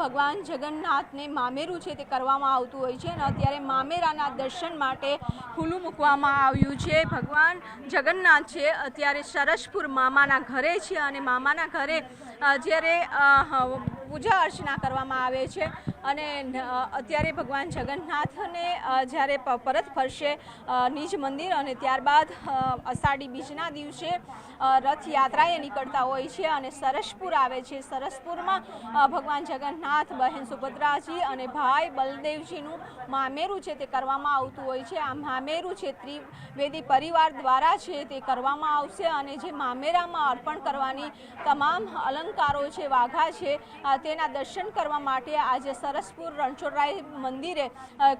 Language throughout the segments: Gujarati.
ભગવાન જગન્નાથને મામેરું છે તે કરવામાં આવતું હોય છે અને અત્યારે મામેરાના દર્શન માટે ખુલ્લું મૂકવામાં આવ્યું છે। ભગવાન જગન્નાથ છે અત્યારે સરસપુર મામાના ઘરે છે અને મામાના ઘરે જ્યારે પૂજા અર્ચના કરવામાં આવે છે અને અત્યારે ભગવાન જગન્નાથને જ્યારે પરત ફરશે નિજ મંદિર અને ત્યારબાદ અષાઢી બીજના દિવસે રથયાત્રાએ નીકળતા હોય છે અને સરસપુર આવે છે। સરસપુરમાં ભગવાન જગન્નાથ, બહેન સુભદ્રાજી અને ભાઈ બલદેવજીનું મામેરું છે તે કરવામાં આવતું હોય છે। આ મામેરું છે ત્રિવેદી પરિવાર દ્વારા છે તે કરવામાં આવશે અને જે મામેરામાં અર્પણ કરવાની તમામ અલંકારો છે, વાઘા છે, તેના દર્શન કરવા માટે આજે સરસપુર રણછોડરાય મંદિરે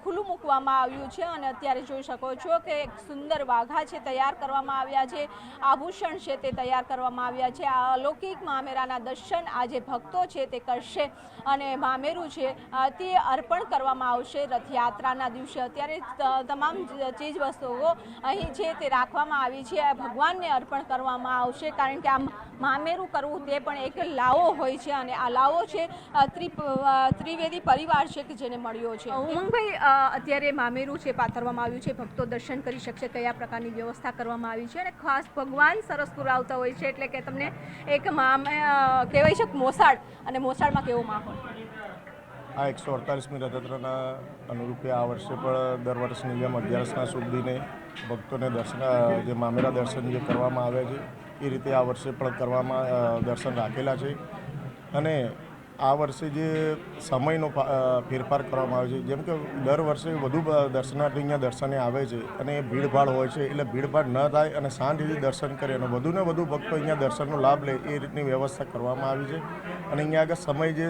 ખુલ્લું મૂકવામાં આવ્યું છે અને અત્યારે જોઈ શકો છો કે એક સુંદર વાઘા છે તૈયાર કરવામાં આવ્યા છે, આભૂષણ છે તે તૈયાર કરવામાં આવ્યા છે। આ અલૌકિક મામેરાના દર્શન આજે ભક્તો છે તે કરશે અને મામેરું છે તે અર્પણ કરવામાં આવશે રથયાત્રાના દિવસે। અત્યારે તમામ ચીજ વસ્તુઓ અહીં છે તે રાખવામાં આવી છે, ભગવાનને અર્પણ કરવામાં આવશે કારણ કે આ મામેરું કરવું તે પણ એક લાવો હોય છે અને આ લાવો છે ત્રિવેદી પરિવાર છે કે જેને મળ્યો છે। ઉમંગભાઈ, અત્યારે મામેરું છે પાથરવામાં આવ્યું છે, ભક્તો દર્શન કરી શકશે, કયા પ્રકારની વ્યવસ્થા કરવામાં આવી છે અને ખાસ ભગવાન સરસપુર આવતા હોય છે એટલે કે તમને એક કહેવાય છે મોસાળ અને મોસાળમાં કેવો માહોલ? આ 148મી રથયાત્રાના અનુરૂપે આ વર્ષે પણ દર વર્ષની જેમ 11ના શુભ દિને ભક્તોને જે મામેરા દર્શન જે કરવામાં આવે છે એ રીતે આ વર્ષે પણ કરવામાં દર્શન રાખેલા છે અને આ વર્ષે જે સમયનો ફેરફાર કરવામાં આવે છે, જેમ કે દર વર્ષે વધુ દર્શનાર્થી અહીંયા દર્શને આવે છે અને ભીડભાડ હોય છે એટલે ભીડભાડ ન થાય અને શાંતિથી દર્શન કરે અને વધુને વધુ ભક્તો અહીંયા દર્શનનો લાભ લે એ રીતની વ્યવસ્થા કરવામાં આવી છે અને અહીંયા આગળ સમય જે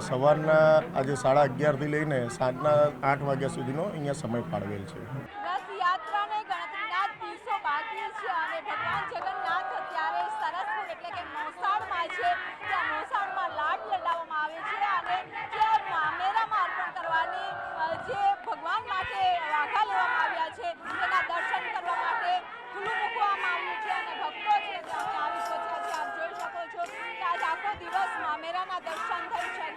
સવારના આજે 11:30થી લઈને સાંજના 8 વાગ્યા સુધીનો અહીંયા સમય ફાળવેલ છે। રથયાત્રાને ગણતરીના દિવસો બાકી છે અને ભગવાન જગન્નાથ અત્યારે સરસપુર એટલે કે મોસાળમાં છે, ત્યાં મોસાળમાં લાડ લડાવવામાં આવે છે અને જે મામેરામાં અર્પણ કરવાની જે ભગવાન માટે વાઘા લેવામાં આવ્યા છે તેના દર્શન કરવા માટે ખુલ્લું મૂકવામાં આવ્યું છે અને ભક્તો છે તે અહીં આવી પહોંચ્યા છે। આપ જોઈ શકો છો કે આજ આખો દિવસ મામેરાના દર્શન થઈ શકશે,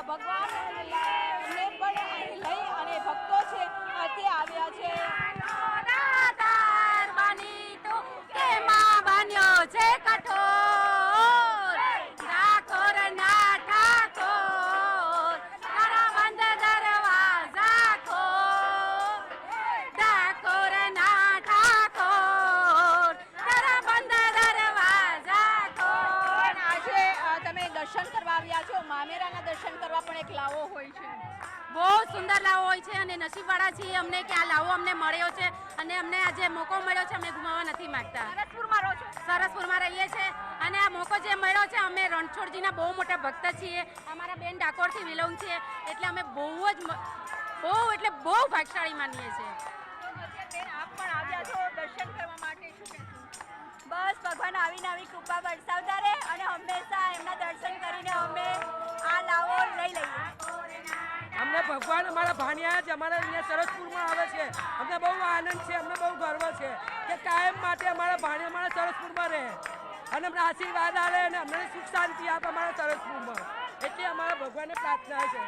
ભગવાનને પણ અહીં લઈ અને ભક્તો છે તે આવ્યા છે। દર્શન કરવા આવ્યા છો, મામેરાના દર્શન કરવા પણ એક લાવો હોય છે, બહુ સુંદર લાવો હોય છે અને નસીબવાળા છીએ અમને કે આ લાવો અમને મળ્યો છે અને અમને આજે મોકો મળ્યો છે, અમે ગુમાવવા નથી માંગતા। સરસપુરમાં રહો છો? સરસપુરમાં રહીએ છીએ અને આ મોકો જે મળ્યો છે, અમે રણછોડજીના બહુ મોટા ભક્ત છીએ, અમારા બેન ડાકોરથી બિલોંગ છે એટલે અમે બહુ ભાગશાળી માનીએ છીએ। આપ પણ આવ્યા છો દર્શન કરવા માટે, શું કહેશો? બસ ભગવાન આવીને આવી કૃપા વરસાવતા રહે અને હંમેશા એમના દર્શન કરીને અમે આ લાવો લઈ લઈએ। અમને ભગવાન અમારા ભાણિયા જ અમારા અહીંયા સરસપુરમાં આવે છે, અમને બહુ આનંદ છે, અમને બહુ ગર્વ છે કે કાયમ માટે અમારા ભાણિયા અમારા સરસપુરમાં રહે અને અમને આશીર્વાદ આવે અને અમને સુખ શાંતિ આપે અમારા સરસપુરમાં, એટલે અમારા ભગવાનને પ્રાર્થના છે।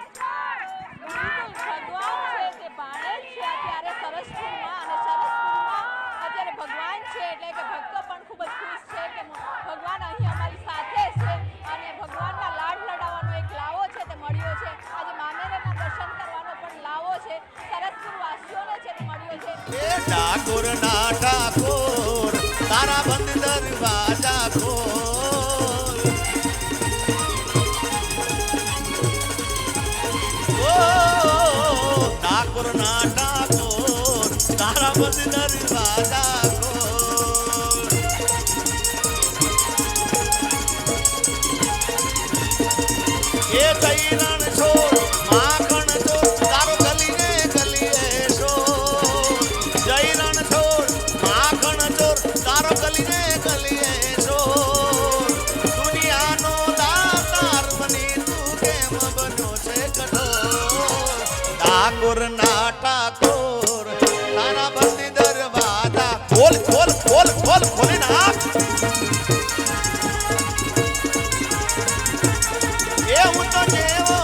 ભગવાન છે તે ભાણે છે અત્યારે સરસપુરમાં અને સરસપુરમાં અત્યારે ભગવાન છે એટલે કે ભક્તો પણ ખૂબ જ ખુશ છે કે ભગવાન અહીં અમારી સાથે છે અને ભગવાનના લાડ લડાવવાનો એક લાવો છે તે મળ્યો છે। આજે મામેરાના દર્શન કરવાનો પણ લાવો છે સરસપુર વાસીઓને છે તે મળ્યો છે। એ ઠાકોર ના ઠાકોર તારા બંધ દરવાજા ખોલ, ઓ ઠાકોર ના ઠાકોર તારા બંધ દરવાજા ખોલ, એ તૈરણ છોડ માખણ છોડ તારો ગલીને ગલીએ છોડ, જૈરણ છોડ માખણ છોડ તારો ગલીને ગલીએ છોડ, દુનિયાનો દાતાર બની તું કેમ બન્યો છે કઠોર, ઠાકોર ના ઠાકોર તારા બંધ દરવાજા ખોલ ખોલ ખોલ ખોલ ખોલી નાખ, એ હું તો જેવો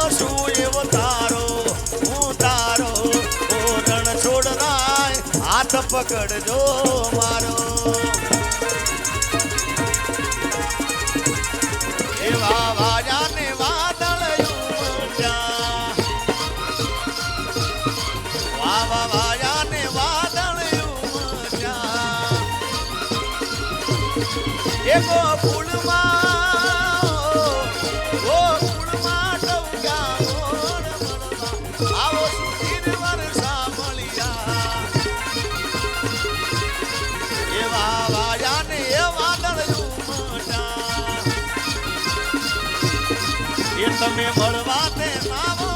પકડજો મારો એવા વાજાને વાદળ ઉમટ્યા વાવા વાજાને વાદળ ઉમટ્યા એકો ફૂલમાં ઓ ફૂલમાં ટવક્યા મોર મનમાં આવો સુધીર વરસા મળ્યા એવા વાજાને એ વાદળ ઉમટ્યા એ તમે મળવા તે નામ